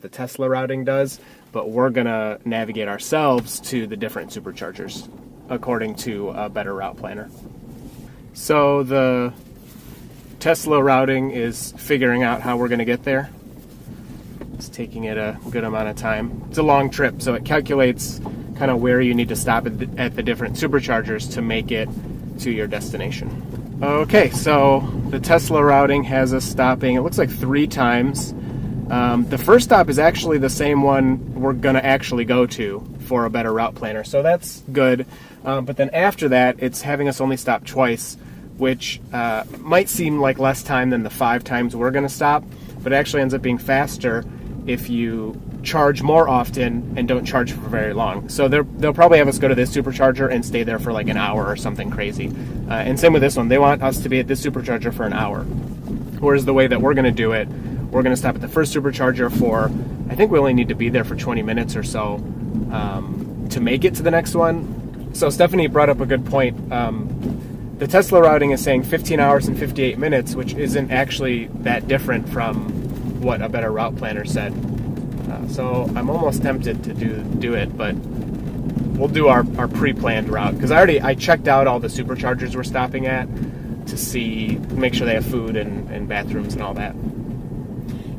the Tesla routing does, but we're gonna navigate ourselves to the different superchargers according to a better route planner. So the Tesla routing is figuring out how we're gonna get there. It's taking it a good amount of time. It's a long trip, so it calculates kind of where you need to stop at the different superchargers to make it to your destination. Okay, so the Tesla routing has us stopping, it looks like 3 times. The first stop is actually the same one we're going to actually go to for a better route planner, so that's good. But then after that, it's having us only stop twice, which might seem like less time than the 5 times we're going to stop, but it actually ends up being faster if you charge more often and don't charge for very long. So they'll probably have us go to this supercharger and stay there for like an hour or something crazy. And same with this one. They want us to be at this supercharger for an hour. Whereas the way that we're going to do it, we're going to stop at the first supercharger for, I think we only need to be there for 20 minutes or so to make it to the next one. So Stephanie brought up a good point. The Tesla routing is saying 15 hours and 58 minutes, which isn't actually that different from what a better route planner said. So I'm almost tempted to do it, but we'll do our pre-planned route, because I checked out all the superchargers we're stopping at to make sure they have food and bathrooms and all that.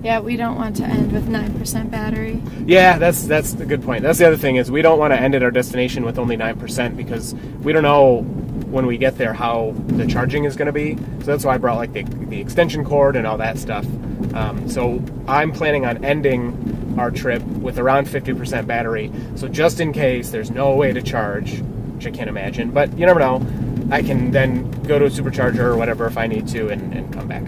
Yeah, we don't want to end with 9% battery. Yeah, that's a good point. That's the other thing, is we don't want to end at our destination with only 9%, because we don't know when we get there how the charging is going to be. So that's why I brought like the extension cord and all that stuff. So I'm planning on ending our trip with around 50% battery. So just in case there's no way to charge, which I can't imagine, but you never know, I can then go to a supercharger or whatever if I need to and come back.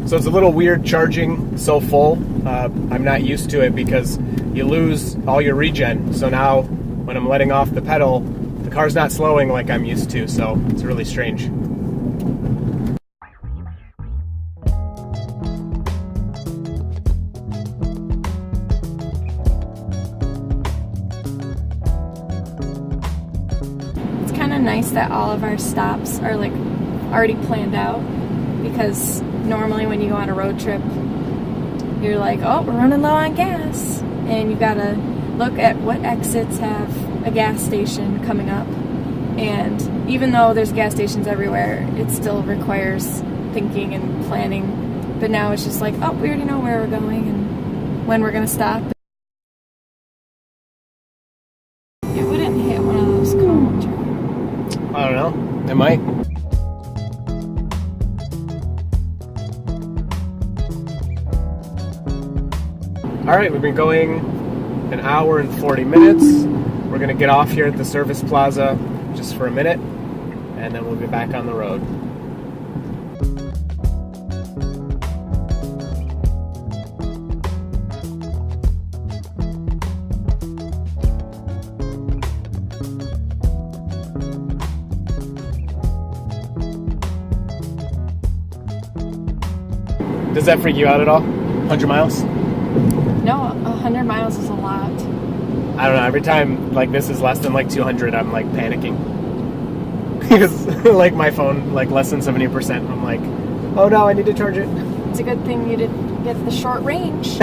So it's a little weird charging so full. I'm not used to it because you lose all your regen. So now when I'm letting off the pedal, the car's not slowing like I'm used to. So it's really strange. It's kind of nice that all of our stops are like already planned out, because normally when you go on a road trip, you're like, oh, we're running low on gas, and you gotta look at what exits have a gas station coming up. And even though there's gas stations everywhere, it still requires thinking and planning. But now it's just like, oh, we already know where we're going and when we're gonna stop. It wouldn't hit one of those cones, right? I don't know, it might. All right, we've been going an hour and 40 minutes. We're gonna get off here at the service plaza just for a minute, and then we'll be back on the road. Does that freak you out at all? 100 miles? No, 100 miles is a lot. I don't know, every time like this is less than like 200, I'm like panicking. Because like my phone, like less than 70%, I'm like, oh no, I need to charge it. It's a good thing you didn't get the short range.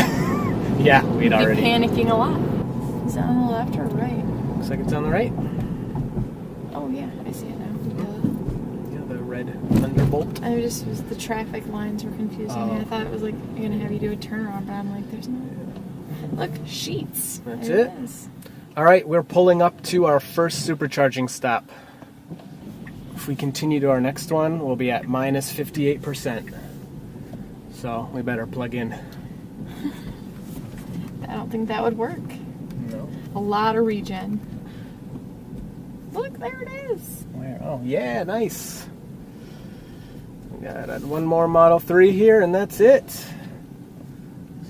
Yeah, we'd already. You'd be panicking a lot. Is it on the left or right? Looks like it's on the right. Oh yeah, I see it now. Yeah, the red Thunderbolt. I just was the traffic lines were confusing me. I thought it was like gonna have you do a turnaround, but I'm like, there's no. Look, sheets. That's there it. Is. All right, we're pulling up to our first supercharging stop. If we continue to our next one, we'll be at minus 58%. So we better plug in. I don't think that would work. No. A lot of regen. Look, there it is. Where? Oh, yeah, nice. We got one more Model 3 here, and that's it.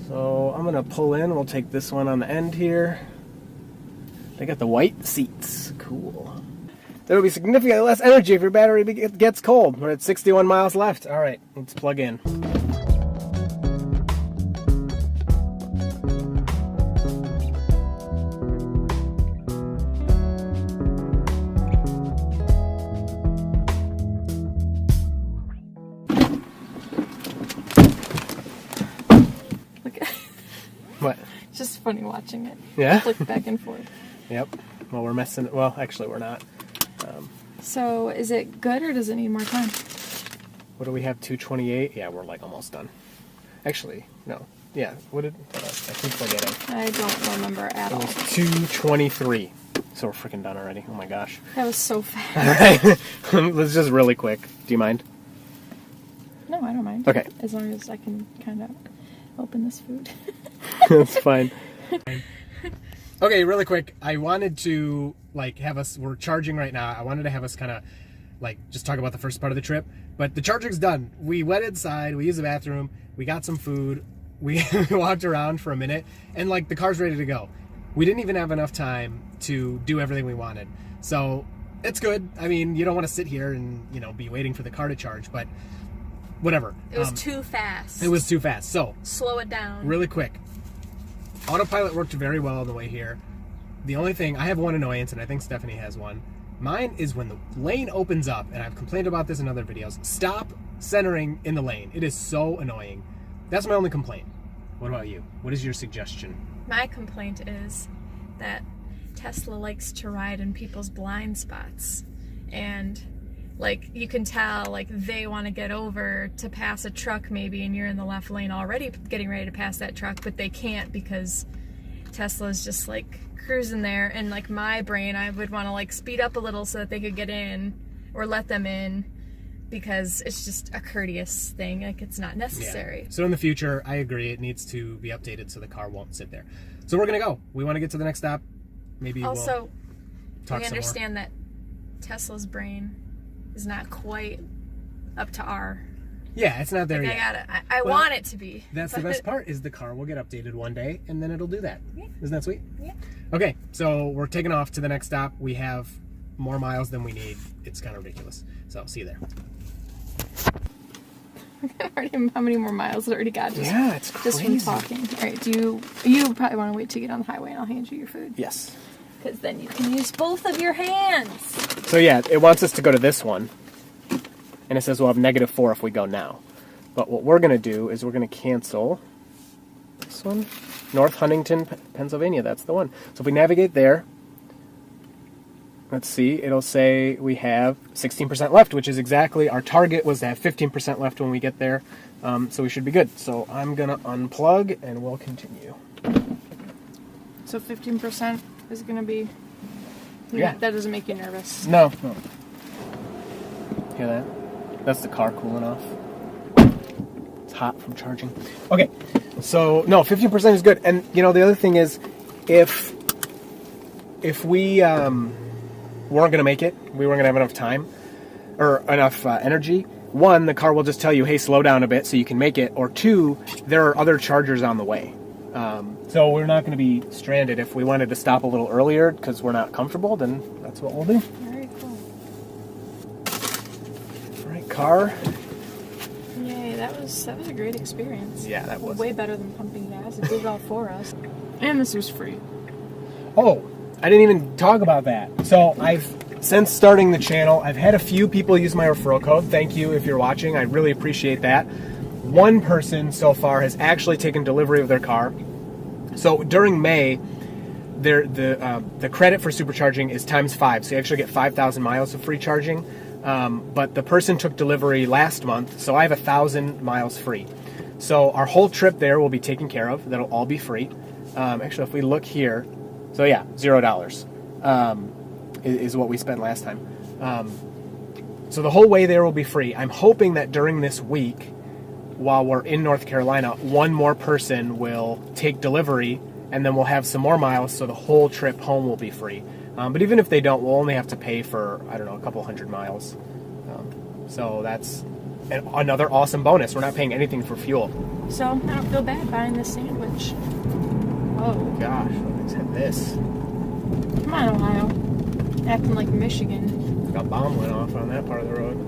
So I'm gonna pull in. We'll take this one on the end here. They got the white seats. Cool. There will be significantly less energy if your battery gets cold. We're at 61 miles left. All right, let's plug in. Look at What? just funny watching it. Yeah? Flick back and forth. Yep. Well, we're messing. Well, actually, we're not. So, is it good or does it need more time? What do we have? 2:28. Yeah, we're like almost done. Actually, no. Yeah. What did? Hold on. I keep forgetting. I don't remember at It all. was 2:23. So we're freaking done already. Oh my gosh. That was so fast. All right. Let's just really quick. Do you mind? No, I don't mind. Okay. As long as I can kind of open this food. That's fine. Okay, really quick. I wanted to have us. We're charging right now. I wanted to have us kind of just talk about the first part of the trip. But the charging's done. We went inside. We used the bathroom. We got some food. We walked around for a minute, and the car's ready to go. We didn't even have enough time to do everything we wanted. So it's good. I mean, you don't want to sit here and be waiting for the car to charge, but whatever. It was too fast. It was too fast. So Slow it down. really quick. Autopilot worked very well on the way here. The only thing, I have one annoyance, and I think Stephanie has one. Mine is when the lane opens up, and I've complained about this in other videos, stop centering in the lane. It is so annoying. That's my only complaint. What about you? What is your suggestion? My complaint is that Tesla likes to ride in people's blind spots. And you can tell they want to get over to pass a truck maybe, and you're in the left lane already getting ready to pass that truck, but they can't because Tesla's just cruising there. And my brain, I would want to speed up a little so that they could get in or let them in, because it's just a courteous thing. It's not necessary. Yeah. So in the future, I agree, it needs to be updated so the car won't sit there. So we're gonna go. We want to get to the next stop. Maybe Also, we'll talk we some more. understand that Tesla's brain is not quite up to our. Yeah, it's not there yet. I Well, want it to be. That's the best part, is the car will get updated one day, and then it'll do that. Yeah. Isn't that sweet? Yeah. Okay, so we're taking off to the next stop. We have more miles than we need. It's kind of ridiculous. So, see you there. How many more miles it already got? Yeah, it's Just crazy. from talking. All right, you probably want to wait to get on the highway, and I'll hand you your food. Yes. Because then you can use both of your hands. So yeah, it wants us to go to this one. And it says we'll have -4 if we go now. But what we're going to do is we're going to cancel this one. North Huntington, Pennsylvania, that's the one. So if we navigate there, let's see, it'll say we have 16% left, which is exactly, our target was to have 15% left when we get there. So we should be good. So I'm going to unplug and we'll continue. So 15% is going to be... Yeah. That doesn't make you nervous. No. Hear that? That's the car cooling off. It's hot from charging. Okay, so no, 15% is good. And the other thing is, if we weren't going to make it, we weren't going to have enough time or enough energy. One, the car will just tell you, hey, slow down a bit so you can make it. Or two, there are other chargers on the way. So we're not going to be stranded. If we wanted to stop a little earlier because we're not comfortable, then that's what we'll do. Very cool. All right, car. Yay, that was a great experience. Yeah, that was. Way better than pumping gas. It did it all for us. And this was free. Oh, I didn't even talk about that. So since starting the channel, I've had a few people use my referral code. Thank you if you're watching. I really appreciate that. One person so far has actually taken delivery of their car. So during May, the credit for supercharging is ×5. So you actually get 5,000 miles of free charging. But the person took delivery last month, so I have 1,000 miles free. So our whole trip there will be taken care of. That'll all be free. Actually, if we look here, so yeah, $0 is what we spent last time. So the whole way there will be free. I'm hoping that during this week, while we're in North Carolina, one more person will take delivery, and then we'll have some more miles, so the whole trip home will be free. But even if they don't, we'll only have to pay for, I don't know, a couple hundred miles. So that's another awesome bonus. We're not paying anything for fuel. So I don't feel bad buying this sandwich. Oh. Gosh, let's hit this. Come on, Ohio. Acting like Michigan. Like a bomb went off on that part of the road.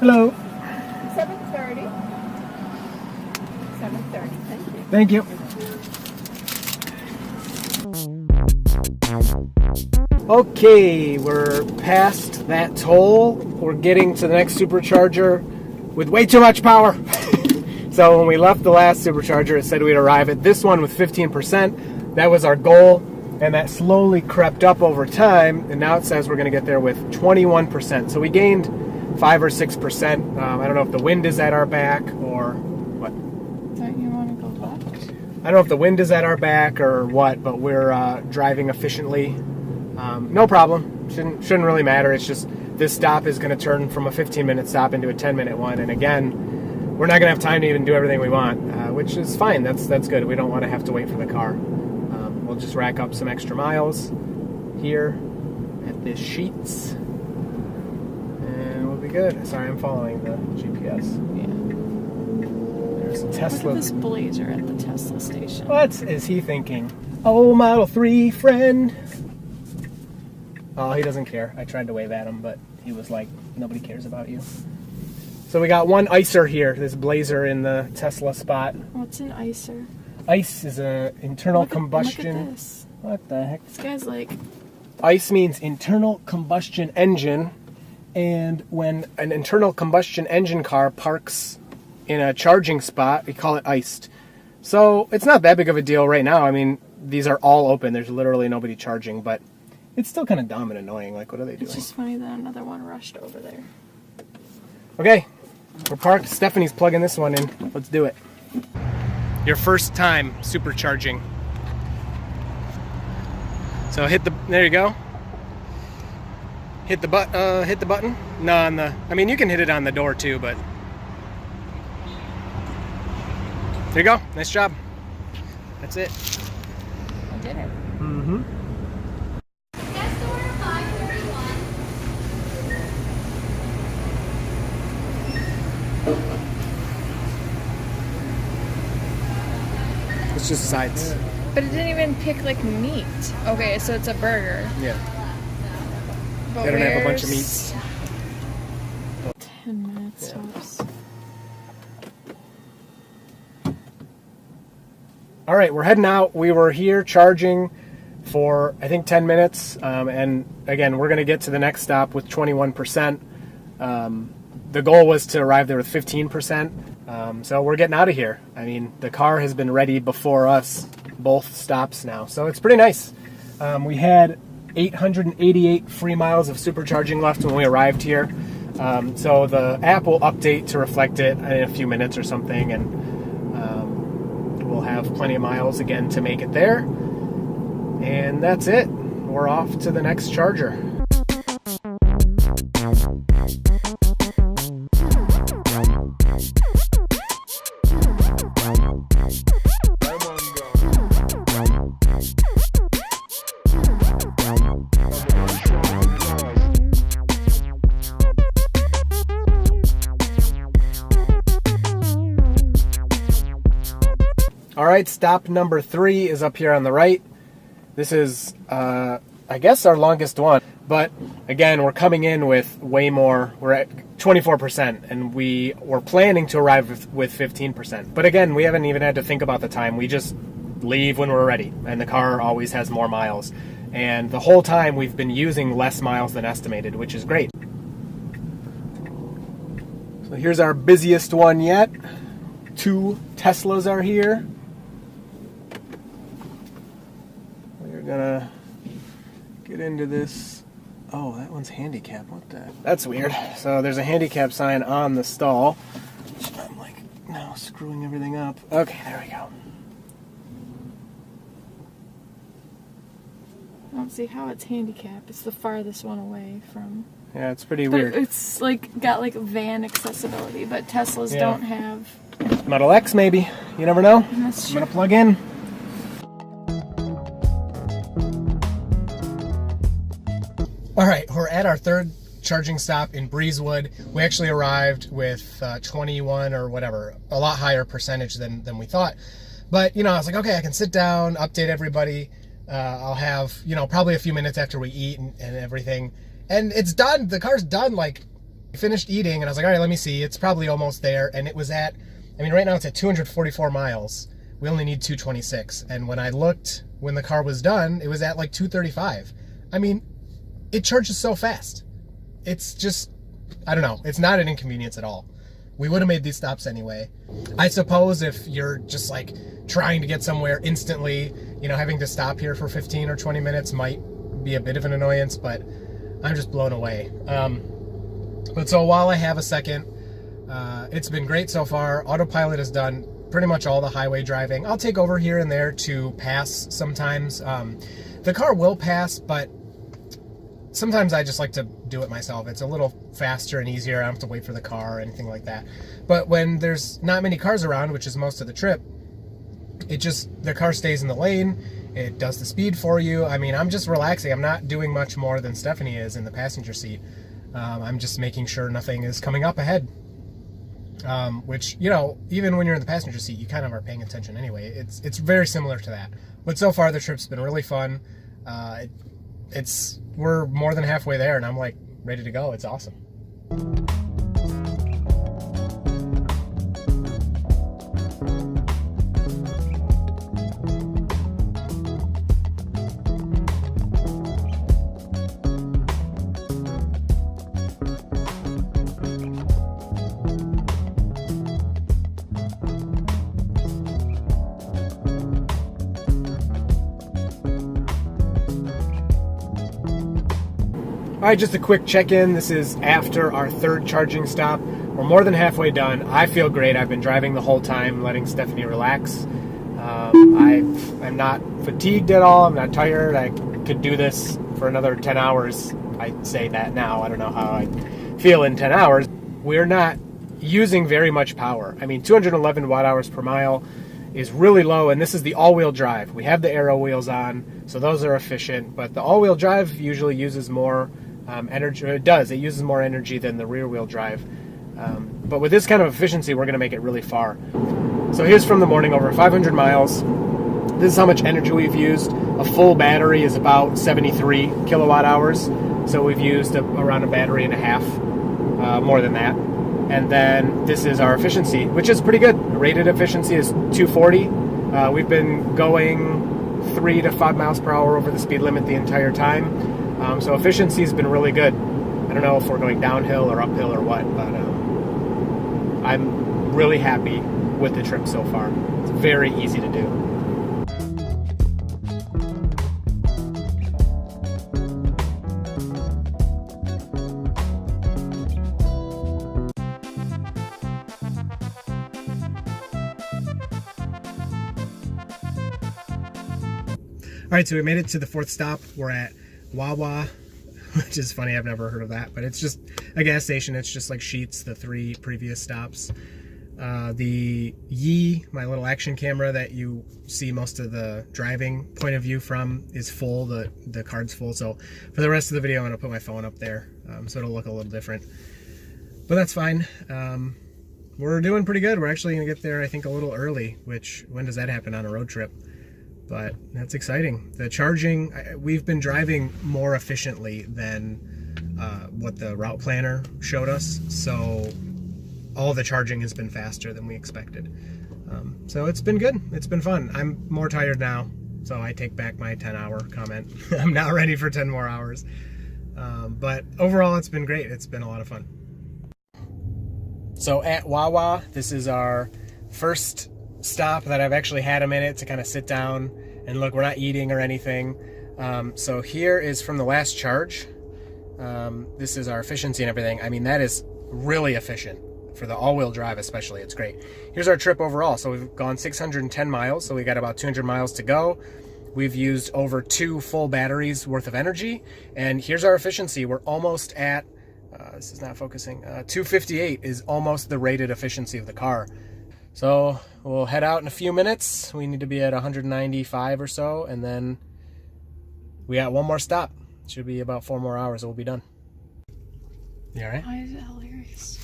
Hello. 7:30. 7:30. Thank you. Okay, we're past that toll. We're getting to the next supercharger with way too much power. So when we left the last supercharger, it said we'd arrive at this one with 15%. That was our goal, and that slowly crept up over time, and now it says we're going to get there with 21%. So we gained 5 or 6%. I don't know if the wind is at our back or what. Don't you want to go left? I don't know if the wind is at our back or what, but we're driving efficiently. No problem. Shouldn't really matter. It's just this stop is going to turn from a 15-minute stop into a 10-minute one, and again, we're not going to have time to even do everything we want, which is fine. That's good. We don't want to have to wait for the car. We'll just rack up some extra miles here at this Sheetz, and we'll be good. Sorry, I'm following the GPS. Yeah. There's a Look Tesla. at this blazer at the Tesla station. What is he thinking? Oh, Model 3 friend. Oh, he doesn't care. I tried to wave at him, but he was like, nobody cares about you. So we got one icer here, this blazer in the Tesla spot. What's an icer? ICE is an internal combustion. Look at this. What the heck? This guy's like, ICE means internal combustion engine, and when an internal combustion engine car parks in a charging spot, we call it iced. So it's not that big of a deal right now. I mean, these are all open. There's literally nobody charging, but it's still kind of dumb and annoying. Like, what are they doing? it's just funny that another one rushed over there. Okay, we're parked. Stephanie's plugging this one in. Let's do it. Your first time supercharging. So there you go. Hit the button. No, I mean, you can hit it on the door too, but there you go. Nice job. That's it. I did it. Mm-hmm. It's just sides. But it didn't even pick like meat. Okay, so it's a burger. Yeah. But They don't have a bunch of meats. 10 minutes tops. All right, we're heading out. We were here charging for, I think, 10 minutes. And again, we're going to get to the next stop with 21%. The goal was to arrive there with 15%. So we're getting out of here. I mean, the car has been ready before us, both stops now. So it's pretty nice. We had 888 free miles of supercharging left when we arrived here. So the app will update to reflect it in a few minutes or something, and we'll have plenty of miles again to make it there. And that's it. We're off to the next charger. All right, stop number 3 is up here on the right. This is, I guess, our longest one. But again, we're coming in with way more. We're at 24%, and we were planning to arrive with 15%. But again, we haven't even had to think about the time. We just leave when we're ready, and the car always has more miles. And the whole time, we've been using less miles than estimated, which is great. So here's our busiest one yet. 2 Teslas are here. We're gonna get into this. Oh, that one's handicap. What the? That's weird. So there's a handicap sign on the stall. I'm like now screwing everything up. Okay, there we go. I don't see how it's handicap. It's the farthest one away from. Yeah, it's pretty But weird. it's like got like van accessibility, but Teslas Yeah. don't have. Model X, maybe. You never know. That's I'm true. gonna plug in. All right, we're at our third charging stop in Breezewood. We actually arrived with 21 or whatever, a lot higher percentage than we thought. But, you know, I was like, okay, I can sit down, update everybody. I'll have, you know, probably a few minutes after we eat and everything. And it's done. The car's done like finished eating, and I was like, all right, let me see. It's probably almost there. And it was at, I mean, right now it's at 244 miles. We only need 226. And when I looked, when the car was done, it was at like 235. I mean, it charges so fast. It's just, I don't know. It's not an inconvenience at all. We would have made these stops anyway. I suppose if you're just like trying to get somewhere instantly, you know, having to stop here for 15 or 20 minutes might be a bit of an annoyance, but I'm just blown away. But so while I have a second, it's been great so far. Autopilot has done pretty much all the highway driving. I'll take over here and there to pass sometimes. The car will pass, but sometimes I just like to do it myself. It's a little faster and easier. I don't have to wait for the car or anything like that. But when there's not many cars around, which is most of the trip, the car stays in the lane. It does the speed for you. I mean, I'm just relaxing. I'm not doing much more than Stephanie is in the passenger seat. I'm just making sure nothing is coming up ahead. Which, you know, even when you're in the passenger seat, you kind of are paying attention anyway. It's very similar to that. But so far, the trip's been really fun. We're more than halfway there, and I'm like ready to go. It's awesome. All right, just a quick check-in. This is after our third charging stop. We're more than halfway done. I feel great. I've been driving the whole time, letting Stephanie relax. I'm not fatigued at all. I'm not tired. I could do this for another 10 hours. I say that now. I don't know how I feel in 10 hours. We're not using very much power. I mean, 211 watt-hours per mile is really low, and this is the all-wheel drive. We have the aero wheels on, so those are efficient, but the all-wheel drive usually uses more energy. It uses more energy than the rear-wheel drive. But with this kind of efficiency, we're going to make it really far. So here's from the morning, over 500 miles. This is how much energy we've used. A full battery is about 73 kilowatt hours. So we've used around a battery and a half, more than that. And then this is our efficiency, which is pretty good. Rated efficiency is 240. We've been going 3 to 5 miles per hour over the speed limit the entire time. So efficiency has been really good. I don't know if we're going downhill or uphill or what, but I'm really happy with the trip so far. It's very easy to do. All right, so we made it to the fourth stop. We're at Wawa, which is funny. I've never heard of that, but it's just a gas station. It's just like Sheetz, the 3 previous stops. The Yi, my little action camera that you see most of the driving point of view from, is full. The card's full. So for the rest of the video, I'm going to put my phone up there, so it'll look a little different. But that's fine. We're doing pretty good. We're actually going to get there, I think, a little early, which, when does that happen on a road trip? But that's exciting. The charging, we've been driving more efficiently than what the route planner showed us. So all the charging has been faster than we expected. So it's been good. It's been fun. I'm more tired now, so I take back my 10-hour comment. I'm not ready for 10 more hours. But overall, it's been great. It's been a lot of fun. So at Wawa, this is our first stop that I've actually had a minute to kind of sit down and look. We're not eating or anything. So here is from the last charge. This is our efficiency and everything. I mean, that is really efficient for the all-wheel drive, especially. It's great. Here's our trip overall. So we've gone 610 miles, so we got about 200 miles to go. We've used over 2 full batteries worth of energy, and here's our efficiency. We're almost at this is not focusing. 258 is almost the rated efficiency of the car. So we'll head out in a few minutes. We need to be at 195 or so, and then we got one more stop. Should be about 4 more hours and we'll be done. You all right? Why is it hilarious?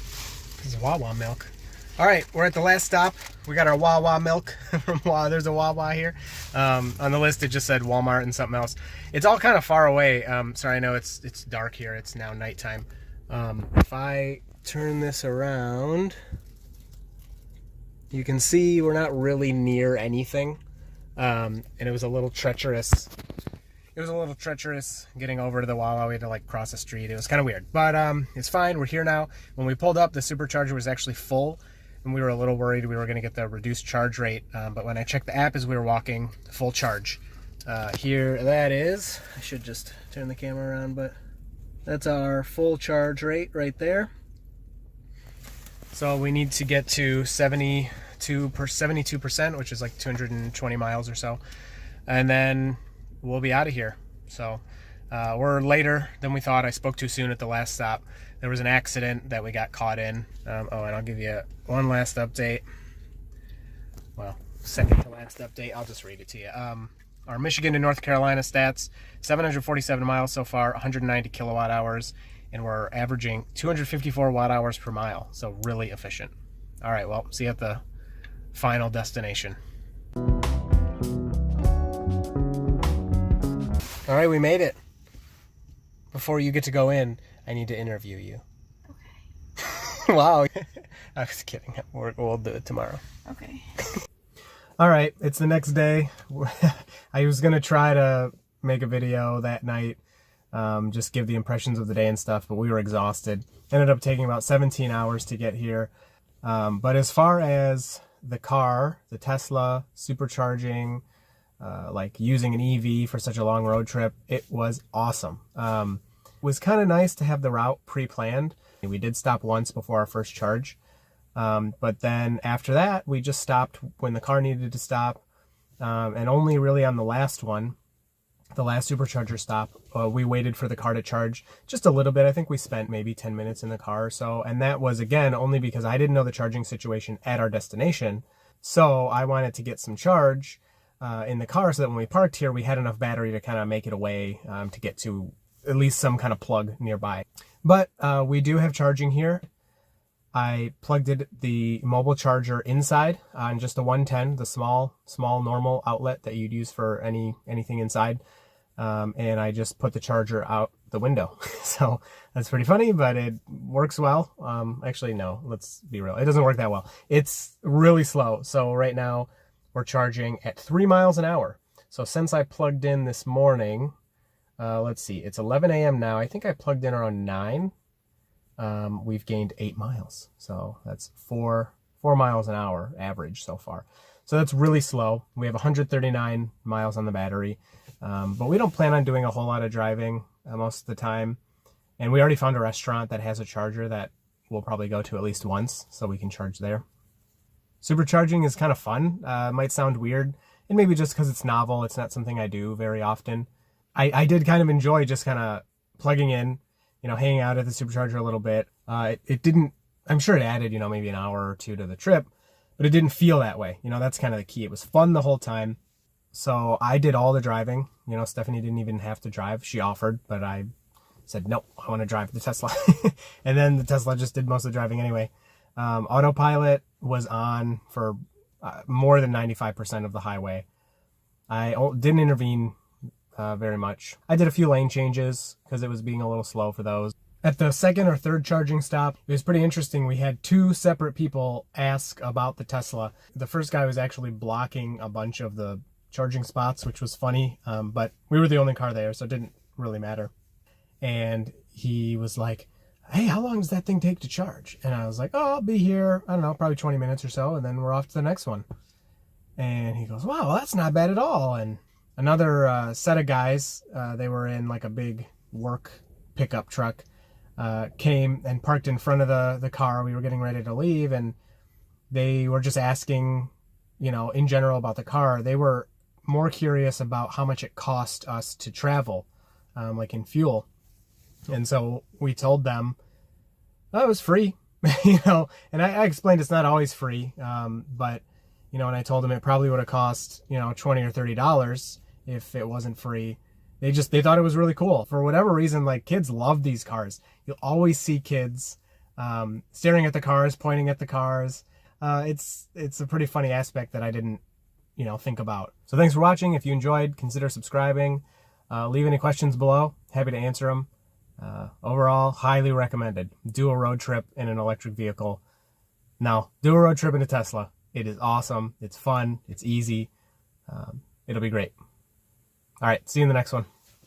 This is Wawa milk. All right, we're at the last stop. We got our Wawa milk from Wawa. There's a Wawa here. On the list, it just said Walmart and something else. It's all kind of far away. Sorry, I know it's dark here. It's now nighttime. If I turn this around, you can see we're not really near anything. And it was a little treacherous. It was a little treacherous getting over to the Wawa. We had to like cross the street. It was kind of weird, but it's fine. We're here now. When we pulled up, the supercharger was actually full, and we were a little worried we were going to get the reduced charge rate. But when I checked the app as we were walking, full charge. Here that is. I should just turn the camera around, but that's our full charge rate right there. So we need to get to 72%, which is like 220 miles or so, and then we'll be out of here. So we're later than we thought. I spoke too soon at the last stop. There was an accident that we got caught in. And I'll give you one last update. Well, second to last update. I'll just read it to you. Our Michigan to North Carolina stats: 747 miles so far, 190 kilowatt hours, and we're averaging 254 watt hours per mile. So really efficient. All right, well, see you at the final destination. All right, we made it. Before you get to go in, I need to interview you. Okay. Wow. I was kidding. We'll do it tomorrow. Okay. All right, it's the next day. I was going to try to make a video that night, just give the impressions of the day and stuff, but we were exhausted. Ended up taking about 17 hours to get here. But as far as the car, the Tesla, supercharging, like using an EV for such a long road trip, it was awesome. It was kind of nice to have the route pre-planned. We did stop once before our first charge. But then after that, we just stopped when the car needed to stop. And only really on the last one, the last supercharger stop, we waited for the car to charge just a little bit. I think we spent maybe 10 minutes in the car or so. And that was, again, only because I didn't know the charging situation at our destination. So I wanted to get some charge in the car so that when we parked here, we had enough battery to kind of make it away to get to at least some kind of plug nearby. But we do have charging here. I plugged the mobile charger inside on just a 110, the small normal outlet that you'd use for anything inside. And I just put the charger out the window. So that's pretty funny, but it works well. Actually, no, let's be real. It doesn't work that well. It's really slow. So right now we're charging at 3 miles an hour. So since I plugged in this morning, let's see, it's 11 a.m. now. I think I plugged in around 9. We've gained 8 miles. So that's 4 miles an hour average so far. So that's really slow. We have 139 miles on the battery. But we don't plan on doing a whole lot of driving most of the time. And we already found a restaurant that has a charger that we'll probably go to at least once so we can charge there. Supercharging is kind of fun. It might sound weird, and maybe just because it's novel, it's not something I do very often. I did kind of enjoy just kind of plugging in, hanging out at the supercharger a little bit. It didn't, I'm sure it added, maybe an hour or two to the trip, but it didn't feel that way. That's kind of the key. It was fun the whole time. So I did all the driving. Stephanie didn't even have to drive. She offered, but I said, no, I want to drive the Tesla. And then the Tesla just did most of the driving anyway. Autopilot was on for more than 95% of the highway. I didn't intervene very much. I did a few lane changes because it was being a little slow for those. At the second or third charging stop, it was pretty interesting. We had 2 separate people ask about the Tesla. The first guy was actually blocking a bunch of the charging spots, which was funny, but we were the only car there, so it didn't really matter. And he was like, hey, how long does that thing take to charge? And I was like, oh, I'll be here, I don't know, probably 20 minutes or so, and then we're off to the next one. And he goes, wow, well, that's not bad at all. And another set of guys, they were in like a big work pickup truck, came and parked in front of the car. We were getting ready to leave, and they were just asking, in general about the car. They were more curious about how much it cost us to travel, like in fuel. And so we told them, oh, it was free, and I explained it's not always free. But, and I told them it probably would have cost, $20 or $30 if it wasn't free. They thought it was really cool. For whatever reason, like, kids love these cars. You'll always see kids staring at the cars, pointing at the cars. It's a pretty funny aspect that I didn't, think about. So thanks for watching. If you enjoyed, consider subscribing. Leave any questions below. Happy to answer them. Overall, highly recommended. Do a road trip in an electric vehicle. Now, do a road trip in a Tesla. It is awesome. It's fun. It's easy. It'll be great. All right. See you in the next one.